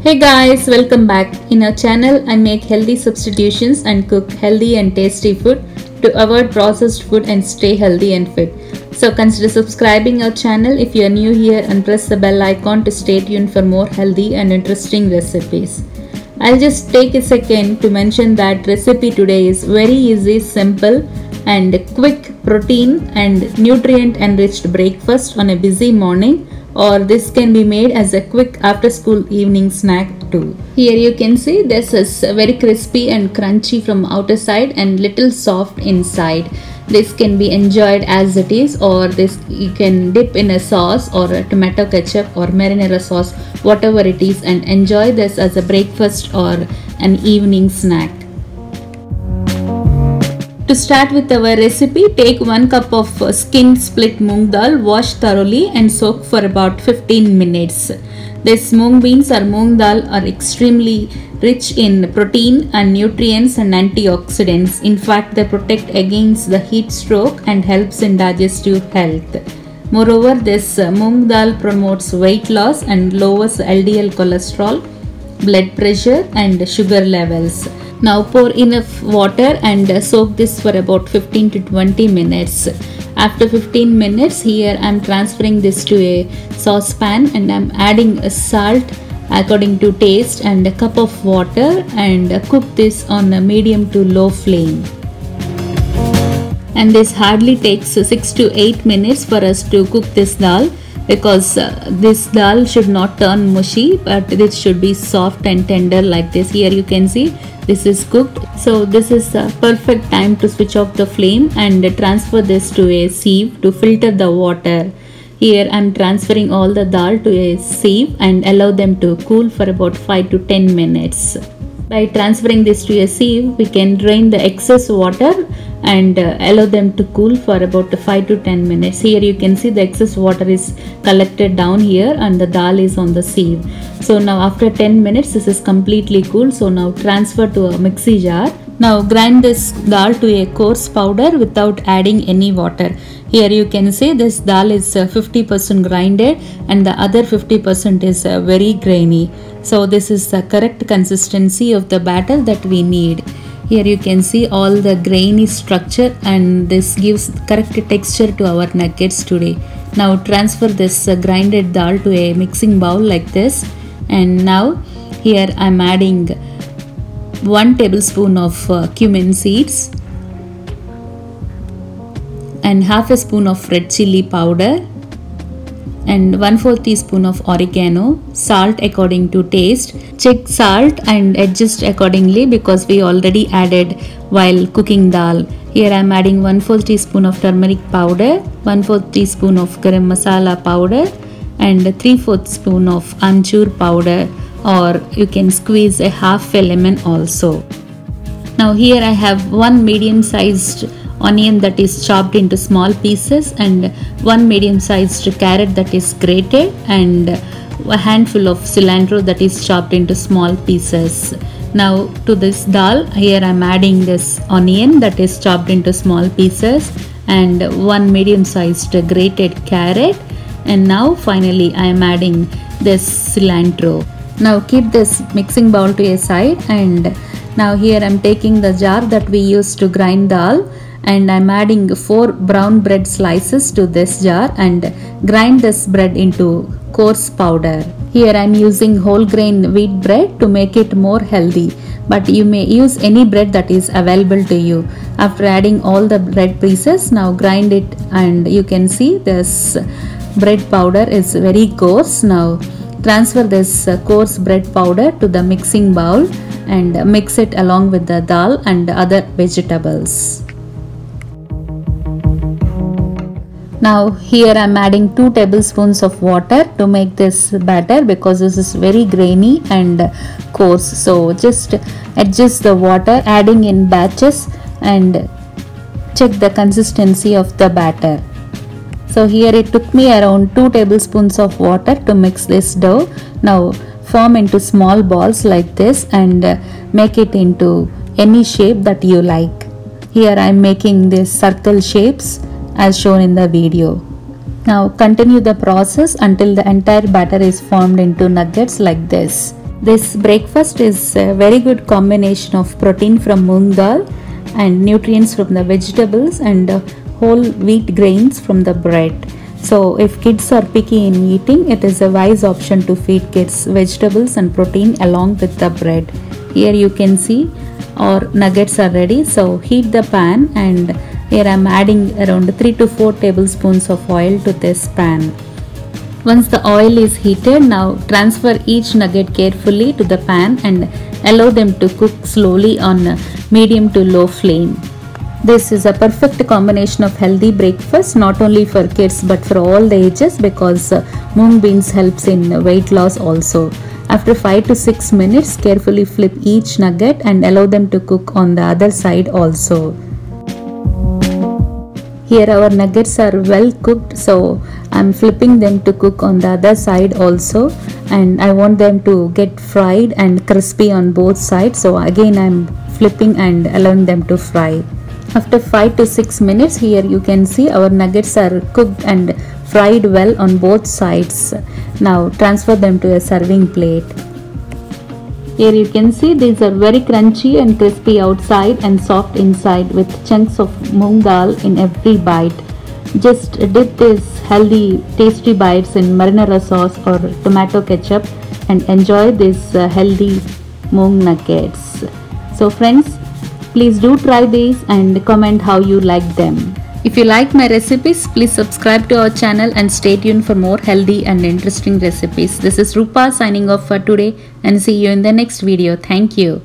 Hey guys, welcome back. In our channel, I make healthy substitutions and cook healthy and tasty food to avoid processed food and stay healthy and fit. So consider subscribing our channel if you are new here and press the bell icon to stay tuned for more healthy and interesting recipes. I'll just take a second to mention that recipe today is very easy, simple and quick protein and nutrient enriched breakfast on a busy morning, or this can be made as a quick after school evening snack too. Here you can see this is very crispy and crunchy from outer side and little soft inside. This can be enjoyed as it is, or this you can dip in a sauce or a tomato ketchup or marinara sauce, whatever it is, and enjoy this as a breakfast or an evening snack. To start with our recipe, take 1 cup of skin split moong dal, wash thoroughly and soak for about 15 minutes. These moong beans or moong dal are extremely rich in protein and nutrients and antioxidants. In fact, they protect against the heat stroke and helps in digestive health. Moreover, this moong dal promotes weight loss and lowers LDL cholesterol, blood pressure and sugar levels. Now pour enough water and soak this for about 15 to 20 minutes. After 15 minutes, here I am transferring this to a saucepan and I am adding salt according to taste and a cup of water, and cook this on a medium to low flame. And this hardly takes 6 to 8 minutes for us to cook this dal, because this dal should not turn mushy, but this should be soft and tender like this. Here you can see this is cooked. So this is the perfect time to switch off the flame and transfer this to a sieve to filter the water. Here I am transferring all the dal to a sieve and allow them to cool for about 5 to 10 minutes. By transferring this to a sieve, we can drain the excess water and allow them to cool for about 5 to 10 minutes. Here you can see the excess water is collected down here and the dal is on the sieve. So now after 10 minutes this is completely cool. So now transfer to a mixie jar. Now grind this dal to a coarse powder without adding any water. Here you can see this dal is 50% grinded and the other 50% is very grainy. So this is the correct consistency of the batter that we need. Here you can see all the grainy structure, and this gives correct texture to our nuggets today. Now transfer this grinded dal to a mixing bowl like this, and now here I am adding 1 tablespoon of cumin seeds and half a spoon of red chili powder and 1/4 teaspoon of oregano, salt according to taste. Check salt and adjust accordingly because we already added while cooking dal. Here I am adding 1/4 teaspoon of turmeric powder, 1/4 teaspoon of garam masala powder and 3/4 spoon of amchur powder, or you can squeeze a half a lemon also. Now here I have 1 medium sized onion that is chopped into small pieces and 1 medium sized carrot that is grated and a handful of cilantro that is chopped into small pieces. Now to this dal, here I am adding this onion that is chopped into small pieces and 1 medium sized grated carrot, and now finally I am adding this cilantro. Now keep this mixing bowl to a side, and now here I am taking the jar that we used to grind dal and I am adding 4 brown bread slices to this jar and grind this bread into coarse powder. Here I am using whole grain wheat bread to make it more healthy, but you may use any bread that is available to you. After adding all the bread pieces, now grind it, and you can see this bread powder is very coarse. Now transfer this coarse bread powder to the mixing bowl and mix it along with the dal and other vegetables. Now here I am adding 2 tablespoons of water to make this batter because this is very grainy and coarse. So just adjust the water, adding in batches, and check the consistency of the batter. So here it took me around 2 tablespoons of water to mix this dough. Now form into small balls like this and make it into any shape that you like. Here I am making these circle shapes as shown in the video. Now continue the process until the entire batter is formed into nuggets like this. This breakfast is a very good combination of protein from moong dal and nutrients from the vegetables and whole wheat grains from the bread. So if kids are picky in eating, it is a wise option to feed kids vegetables and protein along with the bread. Here you can see our nuggets are ready. So heat the pan, and here I am adding around 3 to 4 tablespoons of oil to this pan. Once the oil is heated, now transfer each nugget carefully to the pan and allow them to cook slowly on medium to low flame. This is a perfect combination of healthy breakfast not only for kids but for all the ages, because mung beans helps in weight loss also. After 5 to 6 minutes, carefully flip each nugget and allow them to cook on the other side also. Here our nuggets are well cooked, so I'm flipping them to cook on the other side also, and I want them to get fried and crispy on both sides. So again I'm flipping and allowing them to fry. After 5 to 6 minutes, here you can see our nuggets are cooked and fried well on both sides. Now transfer them to a serving plate. Here you can see these are very crunchy and crispy outside and soft inside with chunks of moong dal in every bite. Just dip these healthy tasty bites in marinara sauce or tomato ketchup and enjoy these healthy moong nuggets. So friends, please do try these and comment how you like them. If you like my recipes, please subscribe to our channel and stay tuned for more healthy and interesting recipes. This is Rupa signing off for today, and see you in the next video. Thank you.